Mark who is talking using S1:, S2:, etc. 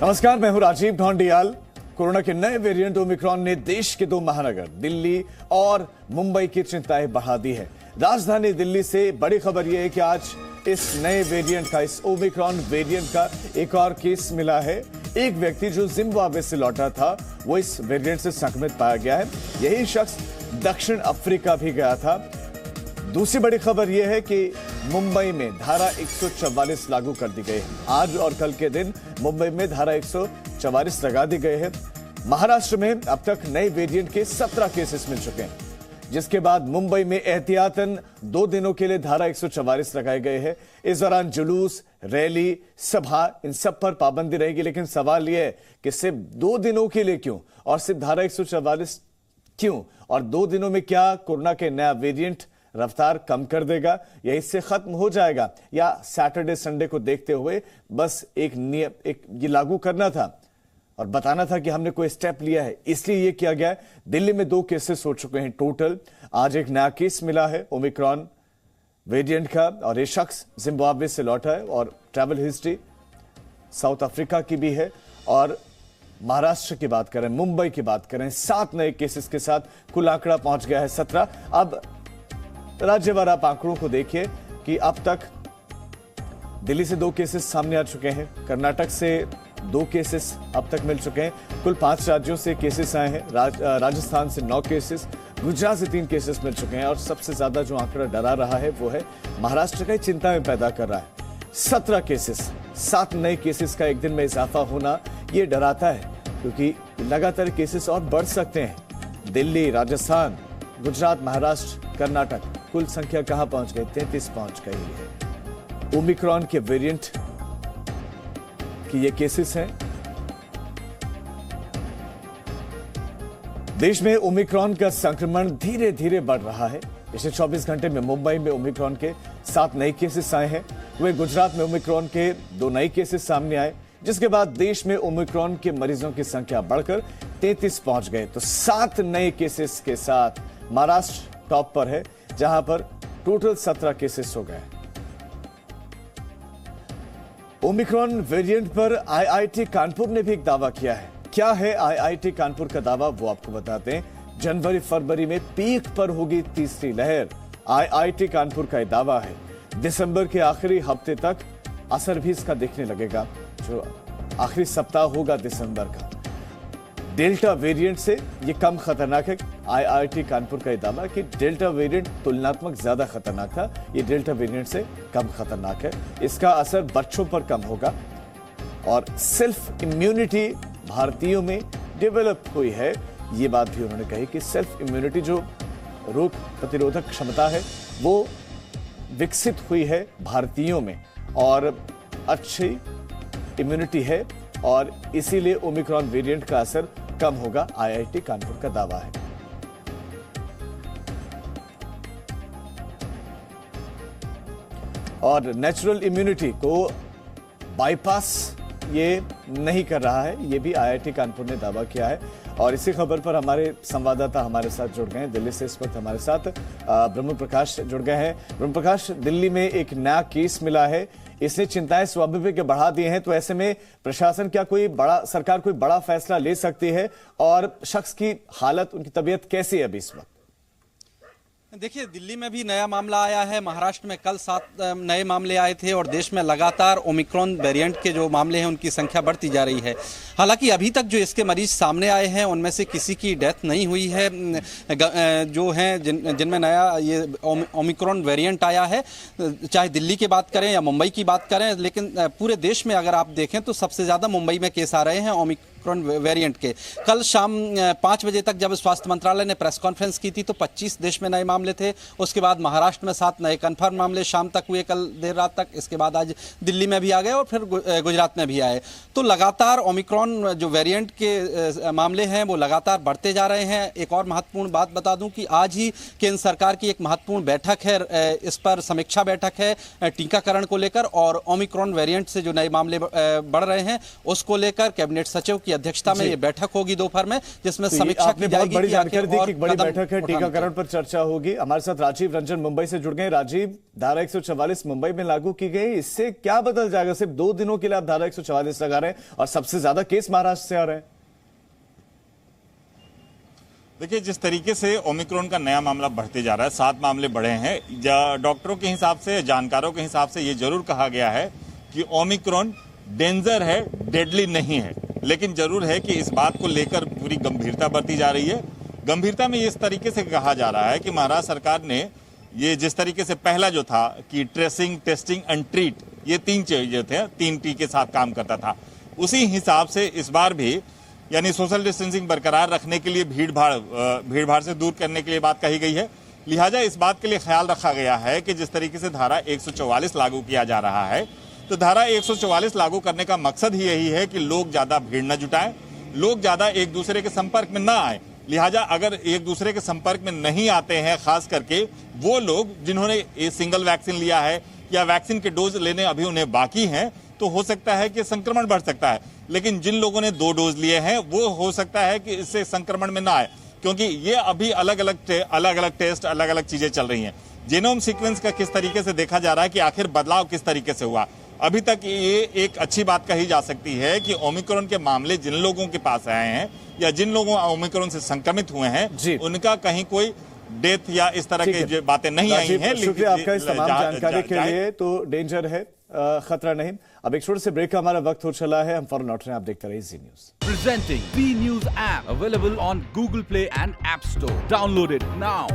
S1: नमस्कार, मैं हूं राजीव ढोंडियाल। कोरोना के नए वेरिएंट ओमिक्रॉन ने देश के दो महानगर दिल्ली और मुंबई की चिंताएं बढ़ा दी है। राजधानी दिल्ली से बड़ी खबर यह है कि आज इस नए वेरिएंट का, इस ओमिक्रॉन वेरिएंट का एक और केस मिला है। एक व्यक्ति जो जिम्बाब्वे से लौटा था वो इस वेरिएंट से संक्रमित पाया गया है। यही शख्स दक्षिण अफ्रीका भी गया था। दूसरी बड़ी खबर यह है कि मुंबई में धारा 144 लागू कर दी गई है। आज और कल के दिन मुंबई में धारा 144 लगा दी गई है। महाराष्ट्र में अब तक नए वेरिएंट के 17 केसेस मिल चुके हैं, जिसके बाद मुंबई में एहतियातन 2 दिनों के लिए धारा 144 लगाए गए हैं। इस दौरान जुलूस, रैली, सभा, इन सब पर पाबंदी रहेगी। लेकिन सवाल यह है कि सिर्फ 2 दिनों के लिए क्यों, और सिर्फ धारा 144 क्यों, और 2 दिनों में क्या कोरोना के नया वेरिएंट रफ्तार कम कर देगा या इससे खत्म हो जाएगा, या सैटरडे संडे को देखते हुए बस एक ये लागू करना था और बताना था कि हमने कोई स्टेप लिया है, इसलिए ये किया गया है। दिल्ली में 2 केसेस हो चुके हैं टोटल। आज एक नया केस मिला है ओमिक्रॉन वेरिएंट का, और ये शख्स जिम्बाब्वे से लौटा है और ट्रैवल हिस्ट्री साउथ अफ्रीका की भी है। और महाराष्ट्र की बात करें, मुंबई की बात करें, 7 नए केसेस के साथ कुल आंकड़ा पहुंच गया है 17। अब राज्यभर आप आंकड़ों को देखिए कि अब तक दिल्ली से 2 केसेस सामने आ चुके हैं, कर्नाटक से 2 केसेस अब तक मिल चुके हैं, कुल 5 राज्यों से केसेस आए हैं। राजस्थान से 9 केसेस, गुजरात से 3 केसेस मिल चुके हैं। और सबसे ज्यादा जो आंकड़ा डरा रहा है वो है महाराष्ट्र का, चिंता में पैदा कर रहा है। 17 केसेस, 7 नए केसेस का एक दिन में इजाफा होना ये डराता है, क्योंकि लगातार केसेस और बढ़ सकते हैं। दिल्ली, राजस्थान, गुजरात, महाराष्ट्र, कर्नाटक, कुल संख्या कहां पहुंच गई? 33 पहुंच गई है। ओमिक्रॉन के वेरिएंट की ये केसेस हैं। देश में ओमिक्रॉन का संक्रमण धीरे धीरे बढ़ रहा है। पिछले 24 घंटे में मुंबई में ओमिक्रॉन के 7 नए केसेस आए हैं। वहीं गुजरात में ओमिक्रॉन के 2 नए केसेस सामने आए, जिसके बाद देश में ओमिक्रॉन के मरीजों की संख्या बढ़कर 33 पहुंच गए। तो 7 नए केसेस के साथ महाराष्ट्र टॉप पर है, जहां पर टोटल 17 केसेस हो गए। ओमिक्रॉन वेरिएंट पर आईआईटी कानपुर ने भी एक दावा किया है। क्या है आईआईटी कानपुर का दावा, वो आपको बताते हैं। जनवरी फरवरी में पीक पर होगी तीसरी लहर। आईआईटी कानपुर का यह दावा है। दिसंबर के आखिरी हफ्ते तक असर भी इसका दिखने लगेगा, जो आखिरी सप्ताह होगा दिसंबर का। डेल्टा वेरिएंट से ये कम खतरनाक है। आईआईटी कानपुर का यह दावा कि डेल्टा वेरिएंट तुलनात्मक ज्यादा खतरनाक था, ये डेल्टा वेरिएंट से कम खतरनाक है। इसका असर बच्चों पर कम होगा और सेल्फ इम्यूनिटी भारतीयों में डेवलप हुई है। ये बात भी उन्होंने कही कि सेल्फ इम्यूनिटी, जो रोग प्रतिरोधक क्षमता है, वो विकसित हुई है भारतीयों में और अच्छी इम्यूनिटी है, और इसीलिए ओमिक्रॉन वेरिएंट का असर कम होगा। आईआईटी कानपुर का दावा है। और नेचुरल इम्यूनिटी को बाईपास ये नहीं कर रहा है, ये भी आईआईटी कानपुर ने दावा किया है। और इसी खबर पर हमारे संवाददाता हमारे साथ जुड़ गए हैं। दिल्ली से इस वक्त हमारे साथ ब्रह्म प्रकाश जुड़ गए हैं। ब्रह्म प्रकाश, दिल्ली में एक नया केस मिला है, इसने चिंताएं स्वाभाविक बढ़ा दी हैं, तो ऐसे में प्रशासन क्या सरकार कोई बड़ा फैसला ले सकती है, और शख्स की हालत, उनकी तबीयत कैसी है अभी इस वक्त?
S2: देखिए, दिल्ली में भी नया मामला आया है। महाराष्ट्र में कल 7 नए मामले आए थे और देश में लगातार ओमिक्रॉन वेरिएंट के जो मामले हैं उनकी संख्या बढ़ती जा रही है। हालांकि अभी तक जो इसके मरीज सामने आए हैं उनमें से किसी की डेथ नहीं हुई है, जो हैं जिनमें नया ये ओमिक्रॉन वेरिएंट आया है। चाहे दिल्ली की बात करें या मुंबई की बात करें, लेकिन पूरे देश में अगर आप देखें तो सबसे ज़्यादा मुंबई में केस आ रहे हैं ओमिक्रॉन वेरिएंट के। कल शाम 5 बजे तक जब स्वास्थ्य मंत्रालय ने प्रेस कॉन्फ्रेंस की थी तो 25 देश में नए मामले थे। उसके बाद महाराष्ट्र में 7 नए कन्फर्म मामले शाम तक हुए, कल देर रात तक। इसके बाद आज दिल्ली में भी आ गए और फिर गुजरात में भी आए। तो लगातार ओमिक्रॉन जो वेरिएंट के मामले हैं वो लगातार बढ़ते जा रहे हैं। एक और महत्वपूर्ण बात बता दूं कि आज ही केंद्र सरकार की एक महत्वपूर्ण बैठक है, इस पर समीक्षा बैठक है टीकाकरण को लेकर, और ओमिक्रॉन वेरिएंट से जो नए मामले बढ़ रहे हैं उसको लेकर कैबिनेट सचिव की की अध्यक्षता में ये बैठक होगी दोपहर में, जिसमें
S1: तो
S2: समीक्षा
S1: आपने
S2: की
S1: बहुत
S2: जाएगी
S1: बड़ी
S2: कि आखिर
S1: जानकारी दी
S2: और
S1: कि एक बड़ी
S2: कदम
S1: बैठक है,
S2: उठाने
S1: टीकाकरण पर चर्चा होगी। हमारे साथ राजीव रंजन मुंबई से जुड़ गए। राजीव, धारा 144 मुंबई में लागू की गई, इससे क्या बदल जाएगा? सिर्फ 2 दिनों के लिए आप धारा 144 लगा रहे हैं और सबसे ज्यादा केस महाराष्ट्र से आ रहे हैं।
S3: देखिए, जिस तरीके से ओमिक्रॉन का नया मामला बढ़ते जा रहा है, 7 मामले बढ़े हैं, डॉक्टरों के हिसाब से, जानकारों के हिसाब से ये जरूर कहा गया है कि ओमिक्रॉन डेंजर है, डेडली नहीं है, लेकिन जरूर है कि इस बात को लेकर पूरी गंभीरता बरती जा रही है। गंभीरता में इस तरीके से कहा जा रहा है कि महाराष्ट्र सरकार ने ये जिस तरीके से पहला जो था कि ट्रेसिंग, टेस्टिंग एंड ट्रीट, ये 3 चीजें थे, 3 टी के साथ काम करता था, उसी हिसाब से इस बार भी यानी सोशल डिस्टेंसिंग बरकरार रखने के लिए, भीड़ भाड़ से दूर करने के लिए बात कही गई है। लिहाजा इस बात के लिए ख्याल रखा गया है कि जिस तरीके से धारा 144 लागू किया जा रहा है, तो धारा 144 लागू करने का मकसद ही यही है कि लोग ज्यादा भीड़ न जुटाएं, लोग ज्यादा एक दूसरे के संपर्क में न आए। लिहाजा अगर एक दूसरे के संपर्क में नहीं आते हैं, खास करके वो लोग जिन्होंने सिंगल वैक्सीन लिया है या वैक्सीन के डोज लेने अभी उन्हें बाकी हैं, तो हो सकता है कि संक्रमण बढ़ सकता है। लेकिन जिन लोगों ने 2 डोज लिए हैं, वो हो सकता है कि इससे संक्रमण में ना आए, क्योंकि ये अभी अलग अलग टेस्ट, अलग अलग चीजें चल रही हैं। जीनोम सीक्वेंस का किस तरीके से देखा जा रहा है कि आखिर बदलाव किस तरीके से हुआ। अभी तक ये एक अच्छी बात कही जा सकती है कि ओमिक्रॉन के मामले जिन लोगों के पास आए हैं या जिन लोगों ओमिक्रॉन से संक्रमित हुए हैं, उनका कहीं कोई डेथ या इस तरह की बातें नहीं आई हैं।
S1: शुक्रिया आपका इस तमाम जानकारी के लिए। तो डेंजर है, खतरा नहीं। अब एक छोटे से ब्रेक का हमारा वक्त हो चला है, हम फौरन लौट रहे हैं। आप देखते रहिए जी news.
S4: Presenting B News app available on Google Play and App Store. Download it now.